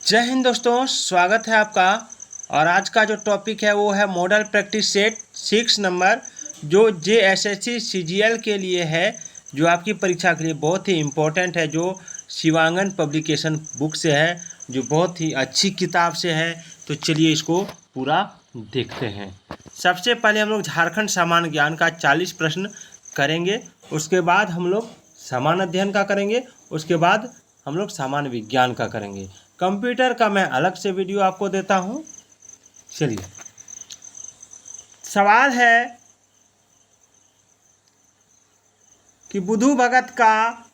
जय हिंद दोस्तों, स्वागत है आपका। और आज का जो टॉपिक है वो है मॉडल प्रैक्टिस सेट 6 नंबर, जो JSSC CGL के लिए है, जो आपकी परीक्षा के लिए बहुत ही इम्पोर्टेंट है, जो शिवांगन पब्लिकेशन बुक से है, जो बहुत ही अच्छी किताब से है। तो चलिए इसको पूरा देखते हैं। सबसे पहले हम लोग झारखंड सामान्य ज्ञान का 40 प्रश्न करेंगे, उसके बाद हम लोग सामान्य अध्ययन का करेंगे, उसके बाद हम लोग सामान्य विज्ञान का करेंगे। कंप्यूटर का मैं अलग से वीडियो आपको देता हूं। चलिए, सवाल है कि बुधू भगत का,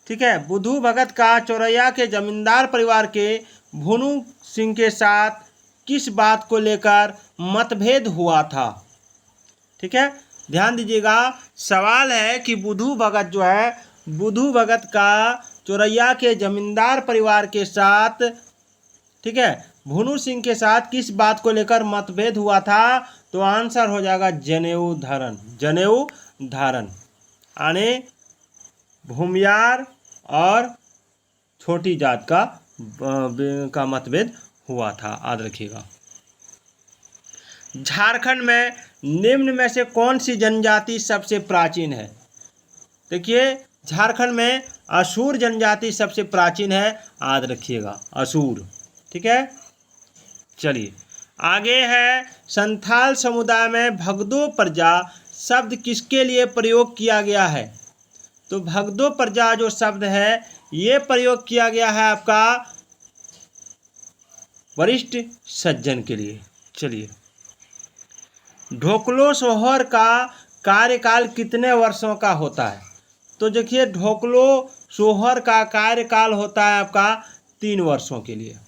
ठीक है, बुधू भगत का चौरैया के जमींदार परिवार के भुनु सिंह के साथ किस बात को लेकर मतभेद हुआ था। ठीक है, ध्यान दीजिएगा। सवाल है कि बुधू भगत जो है, बुधू भगत का चौरैया के जमींदार परिवार के साथ, ठीक है, भुनु सिंह के साथ किस बात को लेकर मतभेद हुआ था। तो आंसर हो जाएगा जनेऊ धारण। जनेऊ धारण यानी भूमियार और छोटी जात का मतभेद हुआ था, याद रखिएगा। झारखंड में निम्न में से कौन सी जनजाति सबसे प्राचीन है। देखिए, झारखंड में असुर जनजाति सबसे प्राचीन है, याद रखिएगा, असुर। ठीक है, चलिए आगे है। संथाल समुदाय में भगदो प्रजा शब्द किसके लिए प्रयोग किया गया है। तो भगदो प्रजा जो शब्द है ये प्रयोग किया गया है आपका वरिष्ठ सज्जन के लिए। चलिए, ढोकलो सोहर का कार्यकाल कितने वर्षों का होता है। तो देखिए, ढोकलो सोहर का कार्यकाल होता है आपका 3 वर्षों के लिए।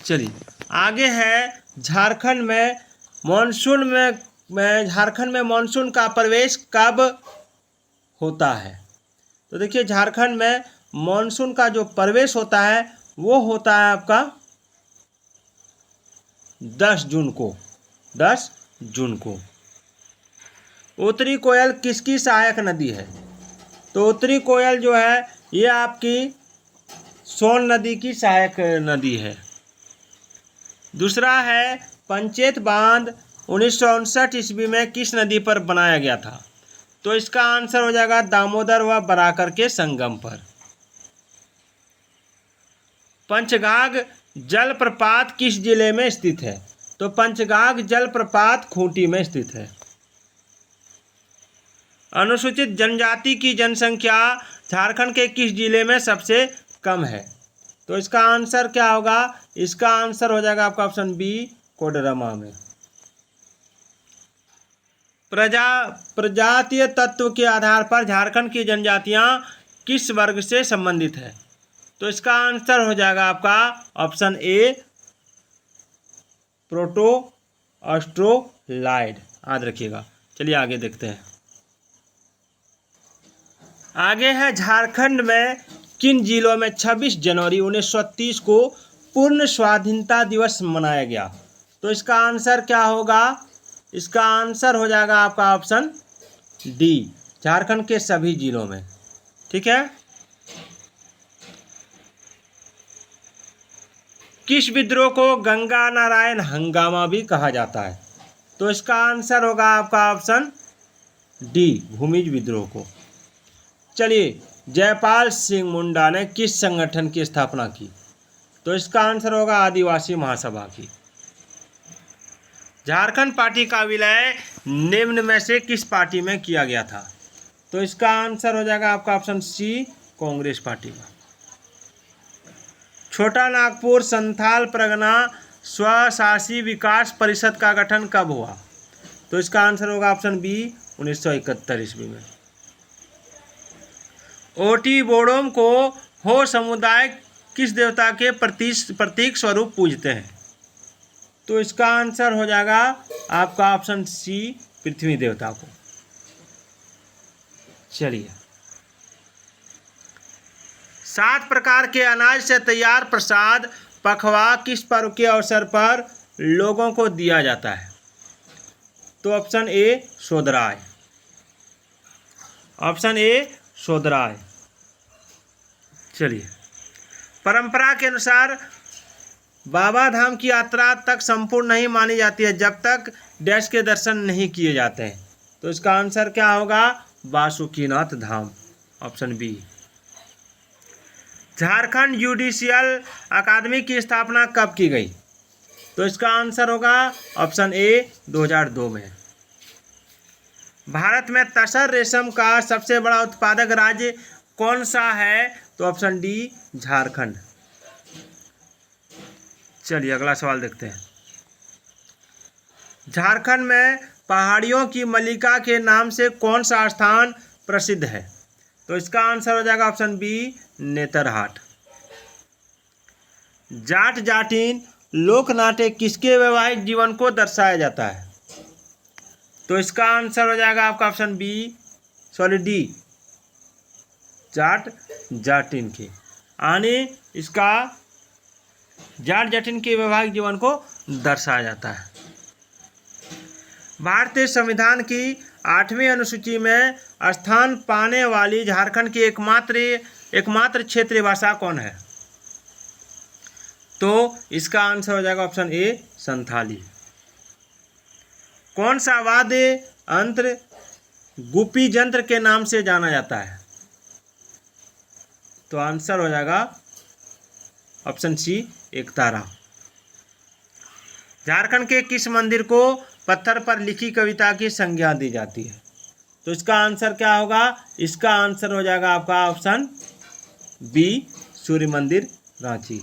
चलिए आगे है। झारखंड में मानसून का प्रवेश कब होता है। तो देखिए, झारखंड में मानसून का जो प्रवेश होता है वो होता है आपका 10 जून को। 10 जून को। उत्तरी कोयल किसकी सहायक नदी है। तो उत्तरी कोयल जो है ये आपकी सोन नदी की सहायक नदी है। दूसरा है, पंचेत बांध 1959 ईस्वी में किस नदी पर बनाया गया था। तो इसका आंसर हो जाएगा दामोदर व बराकर के संगम पर। पंचगाग जलप्रपात किस जिले में स्थित है। तो पंचगाग जलप्रपात खूंटी में स्थित है। अनुसूचित जनजाति की जनसंख्या झारखंड के किस जिले में सबसे कम है। तो इसका आंसर क्या होगा। इसका आंसर हो जाएगा आपका ऑप्शन बी, कोडरमा में। प्रजातीय तत्व के आधार पर झारखंड की जनजातियां किस वर्ग से संबंधित है। तो इसका आंसर हो जाएगा आपका ऑप्शन ए, प्रोटो ऑस्ट्रोलाइड, याद रखिएगा। चलिए आगे देखते हैं। आगे है, झारखंड में किन जिलों में 26 जनवरी 1930 को पूर्ण स्वाधीनता दिवस मनाया गया। तो इसका आंसर क्या होगा। इसका आंसर हो जाएगा आपका ऑप्शन डी, झारखंड के सभी जिलों में। ठीक है, किस विद्रोह को गंगा नारायण हंगामा भी कहा जाता है। तो इसका आंसर होगा आपका ऑप्शन डी, भूमिज विद्रोह को। चलिए, जयपाल सिंह मुंडा ने किस संगठन की स्थापना की। तो इसका आंसर होगा आदिवासी महासभा की। झारखंड पार्टी का विलय निम्न में से किस पार्टी में किया गया था। तो इसका आंसर हो जाएगा आपका ऑप्शन सी, कांग्रेस पार्टी में। छोटा नागपुर संथाल परगना स्वशासी विकास परिषद का गठन कब हुआ। तो इसका आंसर होगा ऑप्शन बी, 1971 ईस्वी में। ओटी बोडोम को हो समुदाय किस देवता के प्रतीक स्वरूप पूजते हैं। तो इसका आंसर हो जाएगा आपका ऑप्शन सी, पृथ्वी देवता को। चलिए, 7 प्रकार के अनाज से तैयार प्रसाद पखवा किस पर्व के अवसर पर लोगों को दिया जाता है। तो ऑप्शन ए, सोदराय। Option A, सोदराय। चलिए, परंपरा के अनुसार बाबा धाम की यात्रा तक संपूर्ण नहीं मानी जाती है जब तक डैश के दर्शन नहीं किए जाते हैं। तो इसका आंसर क्या होगा? बासुकीनाथ धाम, ऑप्शन बी। झारखंड जुडिशियल अकादमी की स्थापना कब की गई? तो इसका आंसर होगा ऑप्शन ए 2002 में। भारत में तसर रेशम का सबसे बड़ा उत्पादक राज्य कौन सा है? तो ऑप्शन डी झारखंड। चलिए अगला सवाल देखते हैं। झारखंड में पहाड़ियों की मल्लिका के नाम से कौन सा स्थान प्रसिद्ध है? तो इसका आंसर हो जाएगा ऑप्शन बी नेतरहाट। जाट जाटिन लोक नाट्य किसके वैवाहिक जीवन को दर्शाया जाता है? तो इसका आंसर हो जाएगा आपका ऑप्शन बी डी जाट जाटिन के, यानी इसका जाट जाटिन के वैवाहिक जीवन को दर्शाया जाता है। भारतीय संविधान की 8वीं अनुसूची में स्थान पाने वाली झारखंड की एकमात्र क्षेत्रीय भाषा कौन है? तो इसका आंसर हो जाएगा ऑप्शन ए संथाली। कौन सा वाद्य यंत्र गुपी यंत्र के नाम से जाना जाता है? तो आंसर हो जाएगा ऑप्शन सी एकतारा। झारखंड के किस मंदिर को पत्थर पर लिखी कविता की संज्ञा दी जाती है? तो इसका आंसर क्या होगा? इसका आंसर हो जाएगा आपका ऑप्शन बी सूर्य मंदिर रांची।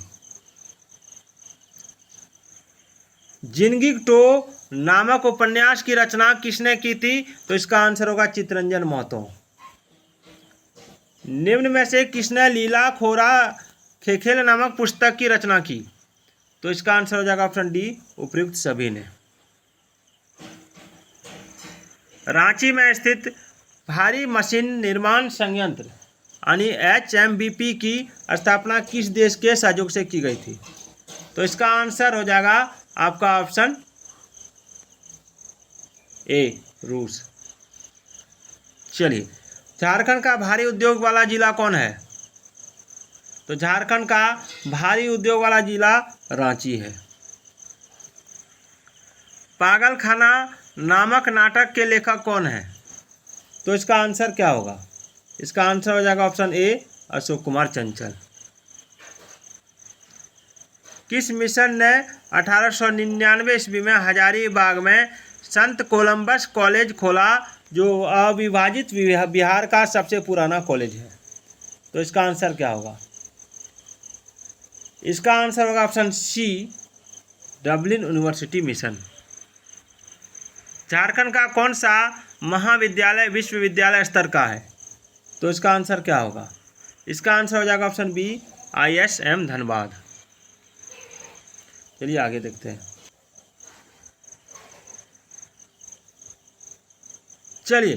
जिंदगी टो नामक उपन्यास की रचना किसने की थी? तो इसका आंसर होगा चित्तरंजन महतो। निम्न में से किसने लीला खोरा खेखेल नामक पुस्तक की रचना की? तो इसका आंसर हो जाएगा ऑप्शन डी उपयुक्त सभी ने। रांची में स्थित भारी मशीन निर्माण संयंत्र यानी HMBP की स्थापना किस देश के सहयोग से की गई थी? तो इसका आंसर हो जाएगा आपका ऑप्शन ए रूस। चलिए, झारखंड का भारी उद्योग वाला जिला कौन है? तो झारखंड का भारी उद्योग वाला जिला रांची है। पागलखाना नामक नाटक के लेखक कौन है? तो इसका आंसर क्या होगा? इसका आंसर हो जाएगा ऑप्शन ए अशोक कुमार चंचल। किस मिशन ने 1899 ईस्वी में हजारीबाग में संत कोलंबस कॉलेज खोला जो अविभाजित बिहार का सबसे पुराना कॉलेज है? तो इसका आंसर क्या होगा? इसका आंसर होगा option C Dublin University Mission. Jharkhand का कौन सा महाविद्यालय विश्वविद्यालय स्तर का है? तो इसका आंसर क्या होगा? इसका आंसर हो जाएगा ऑप्शन बी ISM धनबाद। चलिए आगे देखते हैं। चलिए,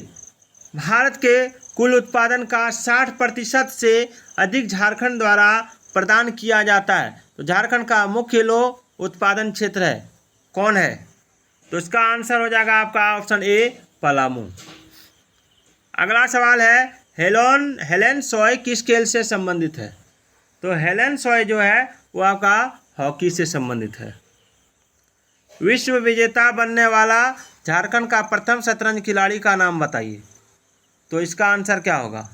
भारत के कुल उत्पादन का 60% से अधिक झारखंड द्वारा प्रदान किया जाता है। तो झारखंड का मुख्य लौह उत्पादन क्षेत्र है कौन है? तो इसका आंसर हो जाएगा आपका ऑप्शन ए पलामू। अगला सवाल है हेलेन सॉय किस खेल से संबंधित है? तो हेलेन सॉय जो है वो आपका हॉकी से संबंधित है। विश्व विजेता बनने वाला झारखंड का प्रथम शतरंज खिलाड़ी का नाम बताइए। तो इसका आंसर क्या होगा?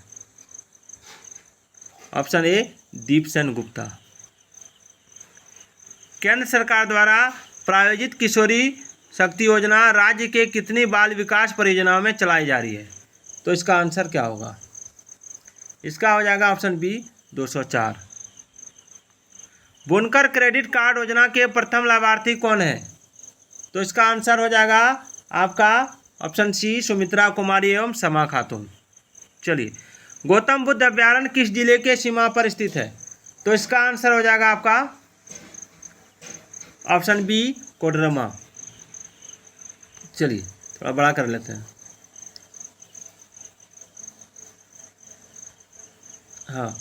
ऑप्शन ए दीप सेन गुप्ता। केंद्र सरकार द्वारा प्रायोजित किशोरी शक्ति योजना राज्य के कितनी बाल विकास परियोजनाओं में चलाई जा रही है? तो इसका आंसर क्या होगा? इसका हो जाएगा ऑप्शन बी 204। बुनकर क्रेडिट कार्ड योजना के प्रथम लाभार्थी कौन है? तो इसका आंसर हो जाएगा आपका ऑप्शन सी सुमित्रा कुमारी एवं समा खातून। चलिए, गौतम बुद्ध अभ्यारण्य किस जिले के सीमा पर स्थित है? तो इसका आंसर हो जाएगा आपका ऑप्शन बी कोडरमा। चलिए थोड़ा बड़ा कर लेते हैं। हाँ,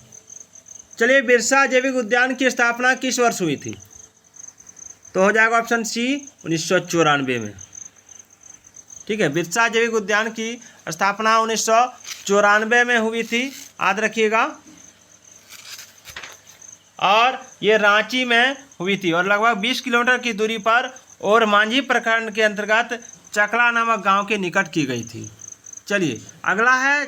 चलिए, बिरसा जैविक उद्यान की स्थापना किस वर्ष हुई थी? तो हो जाएगा ऑप्शन सी 1994 में। ठीक है, बिरसा जैविक उद्यान की स्थापना 1994 में हुई थी, याद रखिएगा। और ये रांची में हुई थी और लगभग 20 किलोमीटर की दूरी पर और मांझी प्रखंड के अंतर्गत चकला नामक गांव के निकट की गई थी। चलिए अगला है,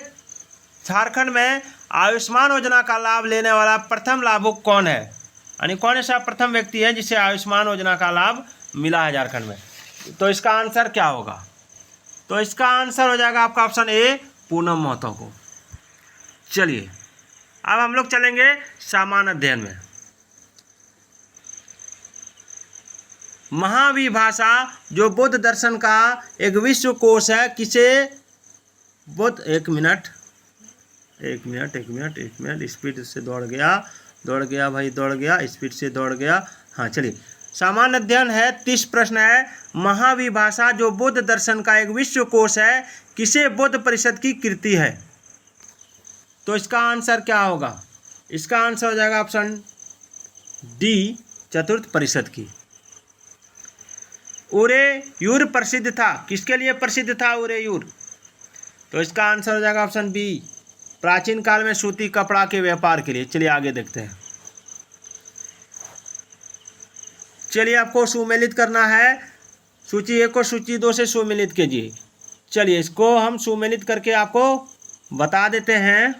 झारखंड में आयुष्मान योजना का लाभ लेने वाला प्रथम लाभुक कौन है, यानी कौन ऐसा प्रथम व्यक्ति है जिसे आयुष्मान योजना का लाभ मिला है झारखंड में। तो इसका आंसर क्या होगा, तो इसका आंसर हो जाएगा आपका ऑप्शन ए, पूनम महतो को। चलिए अब हम लोग चलेंगे सामान्य अध्ययन में। महाविभाषा जो बौद्ध दर्शन का एक विश्व कोश है, किसे बुद्ध, एक मिनट स्पीड से दौड़ गया भाई, दौड़ गया, स्पीड से दौड़ गया। हाँ चलिए, सामान्य अध्ययन है, 30 प्रश्न है। महाविभाषा जो बौद्ध दर्शन का एक विश्व कोश है, किसे बौद्ध परिषद की कृति है। तो इसका आंसर क्या होगा, इसका आंसर हो जाएगा ऑप्शन डी, चतुर्थ परिषद की। उरेयूर प्रसिद्ध था, किसके लिए प्रसिद्ध था उरेयूर, तो इसका आंसर हो जाएगा ऑप्शन बी, प्राचीन काल में सूती कपड़ा के व्यापार के लिए। चलिए आगे देखते हैं। चलिए आपको सुमेलित करना है, सूची 1 को सूची 2 से सुमेलित कीजिए। चलिए इसको हम सुमेलित करके आपको बता देते हैं।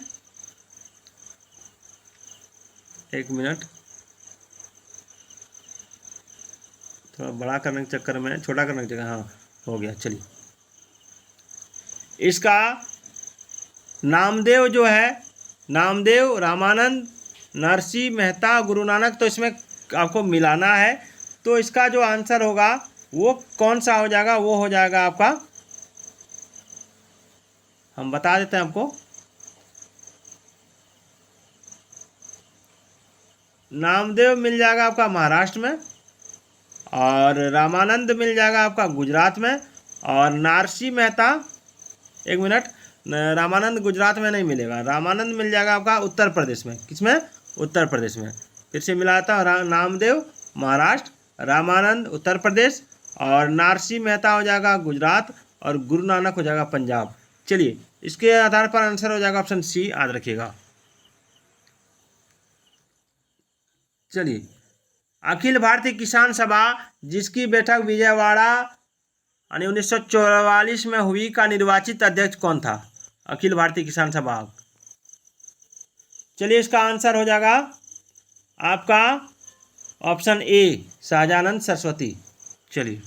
एक मिनट, थोड़ा बड़ा करने के चक्कर में छोटा करने की जगह, हाँ हो गया। चलिए इसका नामदेव जो है, नामदेव, रामानंद, नरसी मेहता, गुरु नानक, तो इसमें आपको मिलाना है। तो इसका जो आंसर होगा वो कौन सा हो जाएगा, वो हो जाएगा आपका, हम बता देते हैं आपको, नामदेव मिल जाएगा आपका महाराष्ट्र में, और रामानंद मिल जाएगा आपका गुजरात में, और नारसी मेहता, एक मिनट, रामानंद गुजरात में नहीं मिलेगा, रामानंद मिल जाएगा आपका उत्तर प्रदेश में। किसमें, उत्तर प्रदेश में। फिर से मिलाता हूँ, नामदेव महाराष्ट्र, रामानंद उत्तर प्रदेश, और नारसी मेहता हो जाएगा गुजरात, और गुरु नानक हो जाएगा पंजाब। चलिए इसके आधार पर आंसर हो जाएगा ऑप्शन सी, याद रखिएगा। चलिए, अखिल भारतीय किसान सभा जिसकी बैठक विजयवाड़ा यानी 1944 में हुई का निर्वाचित अध्यक्ष कौन था, अखिल भारतीय किसान सभा। चलिए इसका आंसर हो जाएगा आपका ऑप्शन ए, शाहजानंद सरस्वती। चलिए,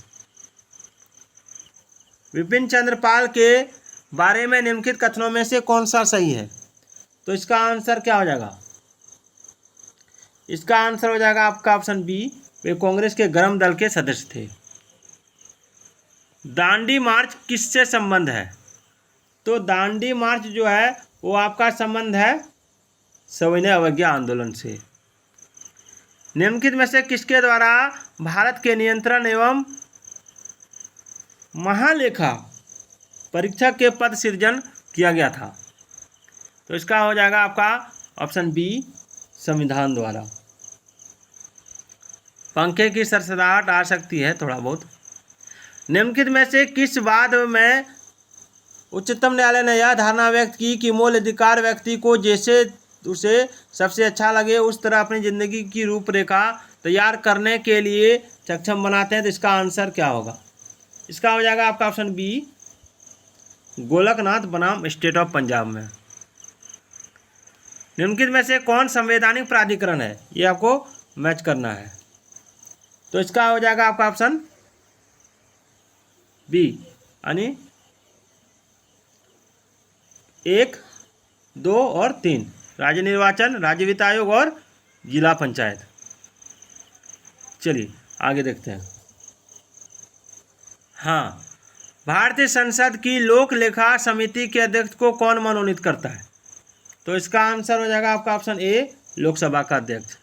विपिन चंद्र पाल के बारे में निम्नलिखित कथनों में से कौन सा सही है, तो इसका आंसर क्या हो जाएगा, इसका आंसर हो जाएगा आपका ऑप्शन बी, वे कांग्रेस के गर्म दल के सदस्य थे। दांडी मार्च किससे संबंध है, तो दांडी मार्च जो है वो आपका संबंध है सविनय अवज्ञा आंदोलन से। निम्नलिखित में से किसके द्वारा भारत के नियंत्रण एवं महालेखा परीक्षक के पद सृजन किया गया था, तो इसका हो जाएगा आपका ऑप्शन बी, संविधान द्वारा। पंखे की सरसराहट आ सकती है थोड़ा बहुत। निम्नलिखित में से किस वाद में उच्चतम न्यायालय ने यह धारणा व्यक्त की कि मूल अधिकार व्यक्ति को जैसे उसे सबसे अच्छा लगे उस तरह अपनी जिंदगी की रूपरेखा तैयार करने के लिए सक्षम बनाते हैं, तो इसका आंसर क्या होगा, इसका हो जाएगा आपका ऑप्शन बी, गोलकनाथ बनाम स्टेट ऑफ पंजाब में। निम्नलिखित में से कौन संवैधानिक प्राधिकरण है, ये आपको मैच करना है, तो इसका हो जाएगा आपका ऑप्शन बी, यानी 1, 2 और 3, राज्य निर्वाचन, राज्य वित्त आयोग और जिला पंचायत। चलिए आगे देखते हैं। हाँ, भारतीय संसद की लोक लेखा समिति के अध्यक्ष को कौन मनोनीत करता है, तो इसका आंसर हो जाएगा आपका ऑप्शन ए, लोकसभा का अध्यक्ष।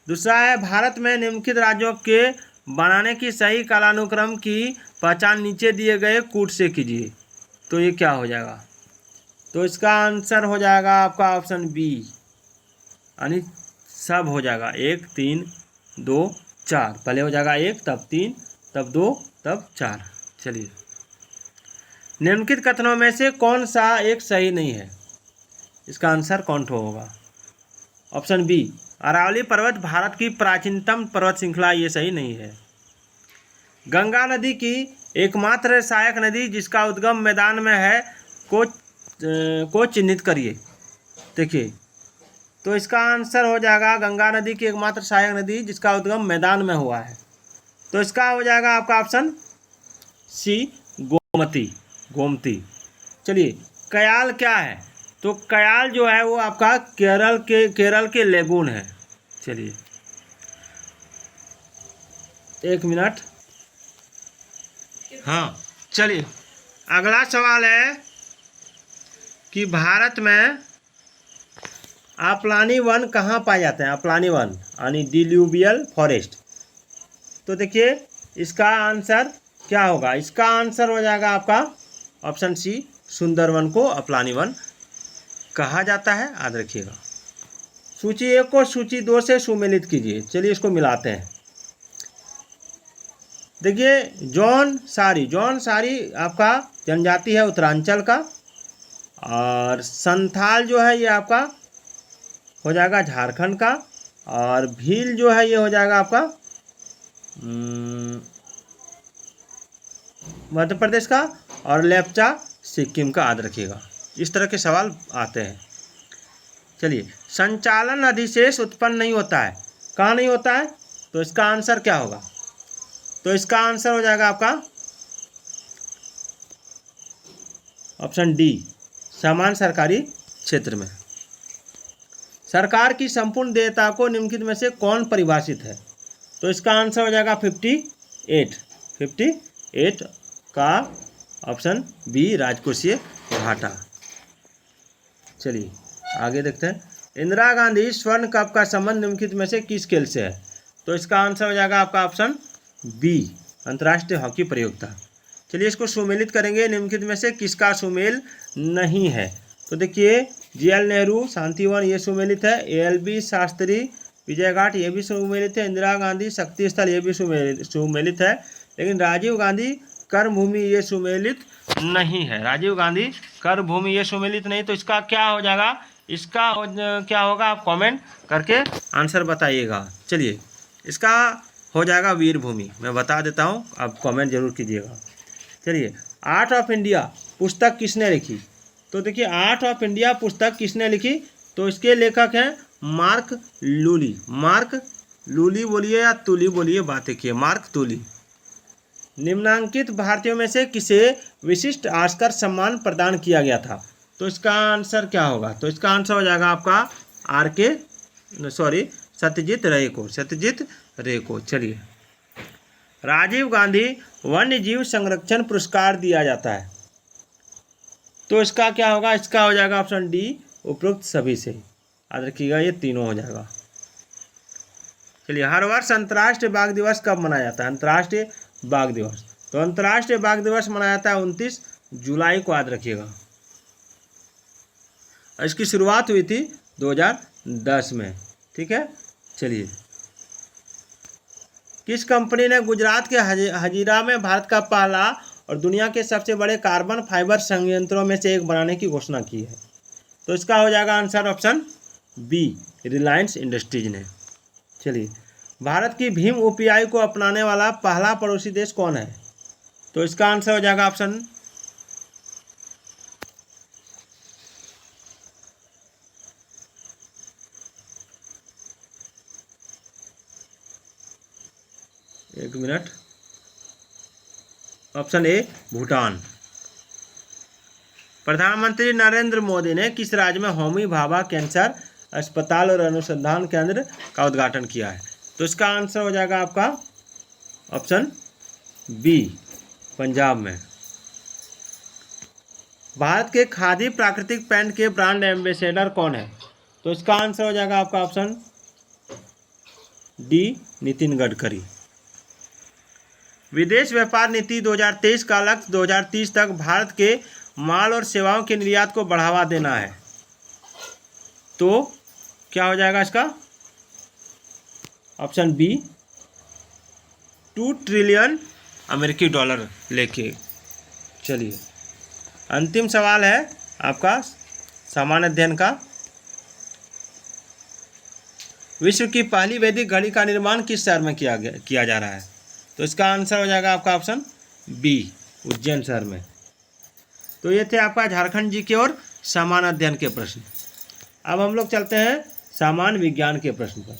दूसरा है, भारत में निम्नलिखित राज्यों के बनाने की सही कालानुक्रम की पहचान नीचे दिए गए कूट से कीजिए, तो ये क्या हो जाएगा, तो इसका आंसर हो जाएगा आपका ऑप्शन बी, यानी सब हो जाएगा 1, 3, 2, 4, पहले हो जाएगा 1, तब 3, तब 2, तब 4। चलिए, निम्नलिखित कथनों में से कौन सा एक सही नहीं है, इसका आंसर कौन होगा, ऑप्शन बी, अरावली पर्वत भारत की प्राचीनतम पर्वत श्रृंखला, ये सही नहीं है। गंगा नदी की एकमात्र सहायक नदी जिसका उद्गम मैदान में है को चिन्हित करिए। देखिए, तो इसका आंसर हो जाएगा गंगा नदी की एकमात्र सहायक नदी जिसका उद्गम मैदान में हुआ है, तो इसका हो जाएगा आपका ऑप्शन सी, गोमती, गोमती। चलिए, कयाल क्या है? तो कयाल जो है वो आपका केरल के लेगून है। चलिए, एक मिनट। हाँ, चलिए, अगला सवाल है कि भारत में आप्लानी वन कहाँ पाए जाते हैं? आप्लानी वन यानी डिल्यूवियल फॉरेस्ट। तो देखिए, इसका आंसर क्या होगा? इसका आंसर हो जाएगा आपका ऑप्शन सी, सुंदरवन को आप्लानी वन कहा जाता है। याद रखिएगा। सूची 1 को सूची 2 से सुमेलित कीजिए। चलिए, इसको मिलाते हैं। देखिए, जौन सारी आपका जनजाति है उत्तरांचल का, और संथाल जो है ये आपका हो जाएगा झारखंड का, और भील जो है ये हो जाएगा आपका मध्य प्रदेश का, और लेप्चा सिक्किम का। याद रखिएगा, इस तरह के सवाल आते हैं। चलिए, संचालन अधिशेष उत्पन्न नहीं होता है, कहाँ नहीं होता है? तो इसका आंसर क्या होगा? तो इसका आंसर हो जाएगा आपका ऑप्शन डी, सामान्य सरकारी क्षेत्र में। सरकार की संपूर्ण देयता को निम्नलिखित में से कौन परिभाषित है? तो इसका आंसर हो जाएगा 58 का ऑप्शन बी, राजकोषीय घाटा। चलिए, आगे देखते हैं। इंदिरा गांधी स्वर्ण कप का संबंध निम्नलिखित में से किस खेल से है? तो इसका आंसर हो जाएगा आपका ऑप्शन बी, अंतर्राष्ट्रीय हॉकी प्रतियोगिता। चलिए, इसको सुमेलित करेंगे। निम्नलिखित में से किसका सुमेल नहीं है? तो देखिए, जीएल नेहरू शांतिवन ये सुमेलित है, एएलबी शास्त्री विजय घाट ये भी सुमेलित है, इंदिरा गांधी शक्ति स्थल ये भी सुमेलित है, लेकिन राजीव गांधी कर्मभूमि ये सुमेलित नहीं है। राजीव गांधी कर्मभूमि ये सुमेलित नहीं। तो इसका क्या हो जाएगा? इसका क्या होगा? आप कमेंट करके आंसर बताइएगा। चलिए, इसका हो जाएगा वीर भूमि। मैं बता देता हूँ, आप कमेंट जरूर कीजिएगा। चलिए, आर्ट ऑफ इंडिया पुस्तक किसने लिखी? तो देखिए, आर्ट ऑफ इंडिया पुस्तक किसने लिखी? तो इसके लेखक हैं मार्क लूली। मार्क लूली बोलिए या तुली बोलिए, बातें किए, मार्क तुली। निम्नांकित भारतीयों में से किसे विशिष्ट ऑस्कर सम्मान प्रदान किया गया था? तो इसका आंसर क्या होगा? तो इसका आंसर हो जाएगा आपका सत्यजीत रे को, सत्यजीत रे को। चलिए, राजीव गांधी वन्य जीव संरक्षण पुरस्कार दिया जाता है, तो इसका क्या होगा? इसका हो जाएगा ऑप्शन डी, उपरोक्त सभी से। याद रखिएगा, ये तीनों हो जाएगा। चलिए, हर वर्ष अंतर्राष्ट्रीय बाघ दिवस कब मनाया जाता है? अंतर्राष्ट्रीय बाघ दिवस, तो अंतर्राष्ट्रीय बाघ दिवस मनाया जाता है 29 जुलाई को। याद रखिएगा, इसकी शुरुआत हुई थी 2010 में। ठीक है। चलिए, किस कंपनी ने गुजरात के हजीरा में भारत का पहला और दुनिया के सबसे बड़े कार्बन फाइबर संयंत्रों में से एक बनाने की घोषणा की है? तो इसका हो जाएगा answer option B, Reliance Industries ने। चलिए, भारत की भीम यूपीआई को अपनाने वाला पहला पड़ोसी देश कौन है? तो इसका आंसर हो जाएगा ऑप्शन एक मिनट, ऑप्शन ए, भूटान। प्रधानमंत्री नरेंद्र मोदी ने किस राज्य में होमी भाभा कैंसर अस्पताल और अनुसंधान केंद्र का उद्घाटन किया है? तो इसका आंसर हो जाएगा आपका ऑप्शन बी, पंजाब में। भारत के खादी प्राकृतिक पेंट के ब्रांड एम्बेसडर कौन है? तो इसका आंसर हो जाएगा आपका ऑप्शन डी, नितिन गडकरी। विदेश व्यापार नीति 2023 का लक्ष्य 2030 तक भारत के माल और सेवाओं के निर्यात को बढ़ावा देना है, तो क्या हो जाएगा इसका? ऑप्शन बी, 2 ट्रिलियन अमेरिकी डॉलर लेके। चलिए, अंतिम सवाल है आपका सामान्य अध्ययन का। विश्व की पहली वैदिक घड़ी का निर्माण किस शहर में किया जा रहा है? तो इसका आंसर हो जाएगा आपका ऑप्शन बी, उज्जैन शहर में। तो ये थे आपका झारखंड जी के और सामान्य अध्ययन के प्रश्न। अब हम लोग चलते हैं सामान्य विज्ञान के प्रश्न पर।